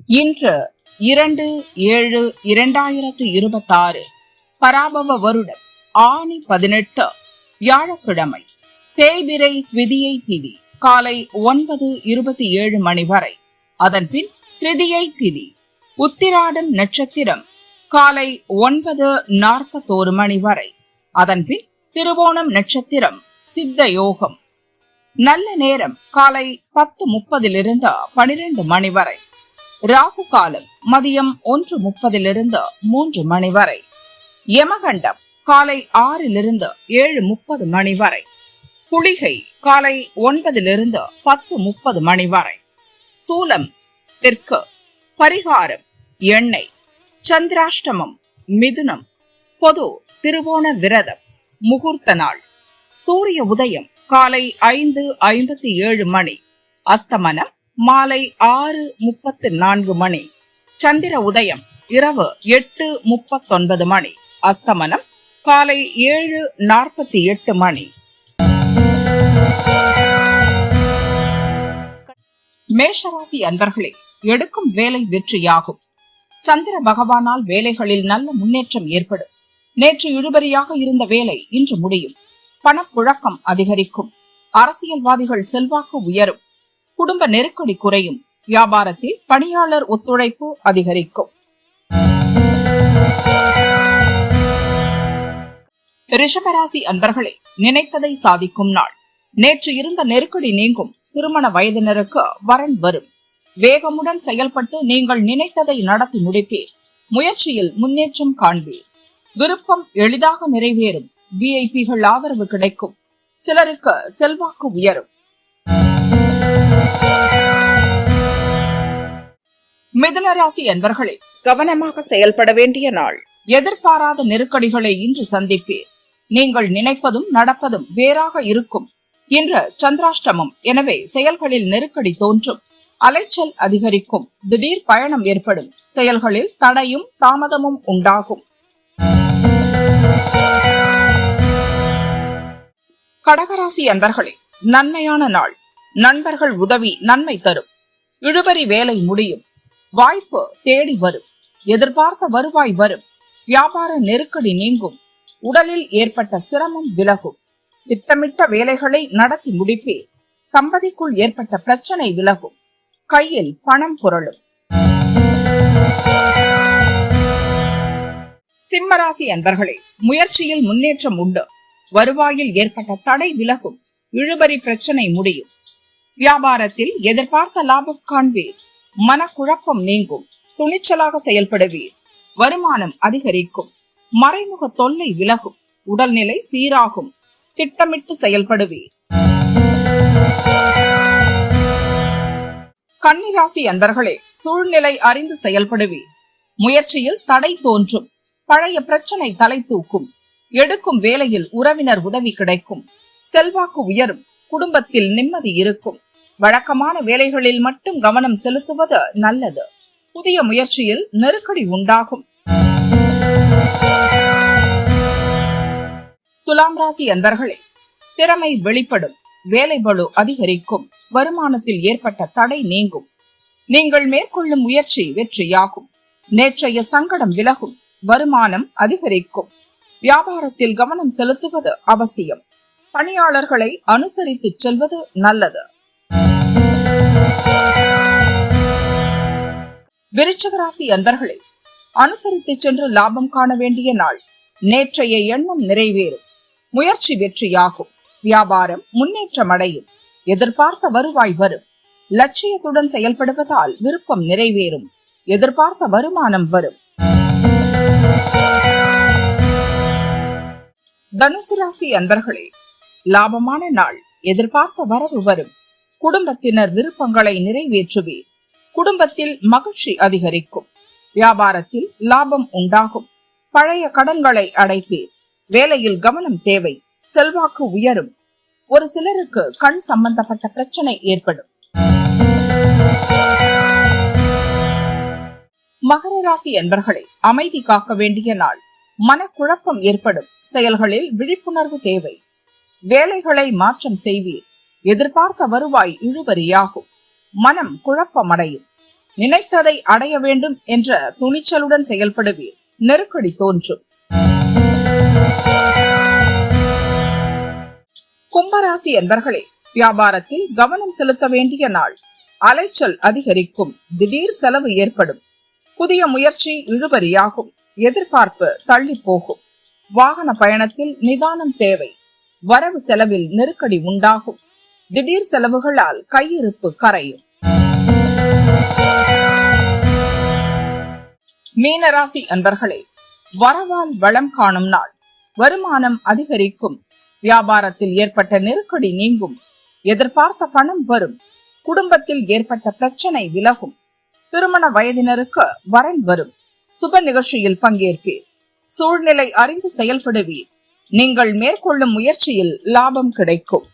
இன்று 2/7/2026 பராபவ வருடம் ஆனி 18 வியாழக்கிழமை. தேய்பிறை த்விதியை திதி காலை 9:27 மணி வரை. அதன்பின் திருதியை திதி. உத்திராடம் நட்சத்திரம் காலை 9:41 மணி வரை. அதன்பின் திருவோணம் நட்சத்திரம் சித்த யோகம். நல்ல நேரம் காலை 10:30 12 மணி வரை. ராகு காலம் மதியம் 1:30 3 மணி வரை. யமகண்டம் காலை 6 7:30 மணி வரை. குளிகை காலை 9 10:30 மணி வரை. சூலம் தெற்கு. பரிகாரம் எண்ணெய். சந்திராஷ்டமம் மிதுனம். பொது திருவோண விரதம். முகூர்த்த நாள். சூரிய உதயம் காலை 5:57 மணி. அஸ்தமனம் மாலை 6:34 மணி. சந்திர உதயம் இரவு 8:39 மணி. அஸ்தமனம் காலை 7:48 மணி. மேஷராசி அன்பர்களே, எடுக்கும் வேலை வெற்றியாகும். சந்திர பகவானால் வேலைகளில் நல்ல முன்னேற்றம் ஏற்படும். நேற்று இழுபறியாக இருந்த வேலை இன்று முடியும். பணப்புழக்கம் அதிகரிக்கும். அரசியல்வாதிகள் செல்வாக்கு உயரும். குடும்ப நெருக்கடி குறையும். வியாபாரத்தில் பணியாளர் ஒத்துழைப்பு அதிகரிக்கும். ரிஷபராசி அன்பர்களே, நினைத்ததை சாதிக்கும் நாள். நேற்று இருந்த நெருக்கடி நீங்கும். திருமண வயதினருக்கு வரன் வரும். வேகமுடன் செயல்பட்டு நீங்கள் நினைத்ததை நடத்தி முடிப்பீர். முயற்சியில் முன்னேற்றம் காண்பீர். விருப்பம் எளிதாக நிறைவேறும். விஐபிகள் ஆதரவு கிடைக்கும். சிலருக்கு செல்வாக்கு உயரும். மிதுனராசி அன்பர்களே, கவனமாக செயல்பட வேண்டிய நாள். எதிர்பாராத நெருக்கடிகளை இன்று சந்திப்பீர். நீங்கள் நினைப்பதும் நடப்பதும் வேறாக இருக்கும். இன்று சந்திராஷ்டமம், எனவே செயல்களில் நெருக்கடி தோன்றும். அலைச்சல் அதிகரிக்கும். திடீர் பயணம் ஏற்படும். செயல்களில் தடையும் தாமதமும் உண்டாகும். கடகராசி அன்பர்களே, நன்மையான நாள். நண்பர்கள் உதவி நன்மை தரும். இழுபறி வேலை முடியும். வாய்ப்பு தேடி வரும். எதிர்பார்த்த வருவாய் வரும். வியாபார நெருக்கடி நீங்கும். உடலில் ஏற்பட்ட சிரமம் விலகும். திட்டமிட்ட வேலைகளை நடத்தி முடிப்பீர். தம்பதிக்குள் ஏற்பட்ட பிரச்சனை விலகும். கையில் பணம் புரளும். சிம்மராசி அன்பர்களே, முயற்சியில் முன்னேற்றம் உண்டு. வருவாயில் ஏற்பட்ட தடை விலகும். இழுபறி பிரச்சனை முடியும். வியாபாரத்தில் எதிர்பார்த்த லாபம் காண்பீர். மனக்குழப்பம் நீங்கும். துணிச்சலாக செயல்படுவீர். வருமானம் அதிகரிக்கும். மறைமுக தொல்லை விலகும். உடல்நிலை சீராகும். திட்டமிட்டு செயல்படுவீர். கன்னிராசி அன்பர்களே, சூழ்நிலை அறிந்து செயல்படுவீர். முயற்சியில் தடை தோன்றும். பழைய பிரச்சனை தலை தூக்கும். எடுக்கும் வேலையில் உறவினர் உதவி கிடைக்கும். செல்வாக்கு உயரும். குடும்பத்தில் நிம்மதி இருக்கும். வழக்கமான வேலைகளில் மட்டும் கவனம் செலுத்துவது நல்லது. புதிய முயற்சியில் நெருக்கடி உண்டாகும். துலாம் ராசி அன்பர்களே, திறமை வெளிப்படும். வேலை பளு அதிகரிக்கும். வருமானத்தில் ஏற்பட்ட தடை நீங்கும். நீங்கள் மேற்கொள்ளும் முயற்சி வெற்றியாகும். நேற்றைய சங்கடம் விலகும். வருமானம் அதிகரிக்கும். வியாபாரத்தில் கவனம் செலுத்துவது அவசியம். பணியாளர்களை அனுசரித்து செல்வது நல்லது. விருச்சிக ராசி அன்பர்களே, அனுசரித்து சென்று லாபம் காண வேண்டிய நாள். நேற்றைய எண்ணம் நிறைவேறும். முயற்சி வெற்றியாகும். வியாபாரம் முன்னேற்றம் அடையும். எதிர்பார்த்த வருவாய் வரும். லட்சியத்துடன் செயல்படுவதால் விருப்பம் நிறைவேறும். எதிர்பார்த்த வருமானம் வரும். தனுசு ராசி அன்பர்களே, லாபமான நாள். எதிர்பார்த்த வரவு வரும். குடும்பத்தினர் விருப்பங்களை நிறைவேற்றுவீர். குடும்பத்தில் மகிழ்ச்சி அதிகரிக்கும். வியாபாரத்தில் லாபம் உண்டாகும். பழைய கடன்களை அடைப்பீர். வேலையில் கவனம் தேவை. செல்வாக்கு உயரும். ஒரு சிலருக்கு கண் சம்பந்தப்பட்ட பிரச்சனை ஏற்படும். மகர ராசி அன்பர்களே, அமைதி காக்க வேண்டிய நாள். மனக்குழப்பம் ஏற்படும். செயல்களில் விழிப்புணர்வு தேவை. வேலைகளை மாற்றம் செய்வீர். எதிர்பார்த்த வருவாய் இழுபறியாகும். மனம் குழப்பமடையும். நினைத்ததை அடைய வேண்டும் என்ற துணிச்சலுடன் செயல்படுவீர். நெருக்கடி தோன்றும். கும்பராசி அன்பர்களே, வியாபாரத்தில் கவனம் செலுத்த வேண்டிய நாள். அலைச்சல் அதிகரிக்கும். திடீர் செலவு ஏற்படும். புதிய முயற்சி இழுபறியாகும். எதிர்பார்ப்பு தள்ளி போகும். வாகன பயணத்தில் நிதானம் தேவை. வரவு செலவில் நெருக்கடி உண்டாகும். திடீர் செலவுகளால் கையிருப்பு கரையும். மீனராசி அன்பர்களே, வரவால் வளம் காணும் நாள். வருமானம் அதிகரிக்கும். வியாபாரத்தில் ஏற்பட்ட நெருக்கடி நீங்கும். எதிர்பார்த்த பணம் வரும். குடும்பத்தில் ஏற்பட்ட பிரச்சனை விலகும். திருமண வயதினருக்கு வரன் வரும். சுப நிகழ்ச்சியில் பங்கேற்பீர். சூழ்நிலை அறிந்து செயல்படுவீர். நீங்கள் மேற்கொள்ளும் முயற்சியில் லாபம் கிடைக்கும்.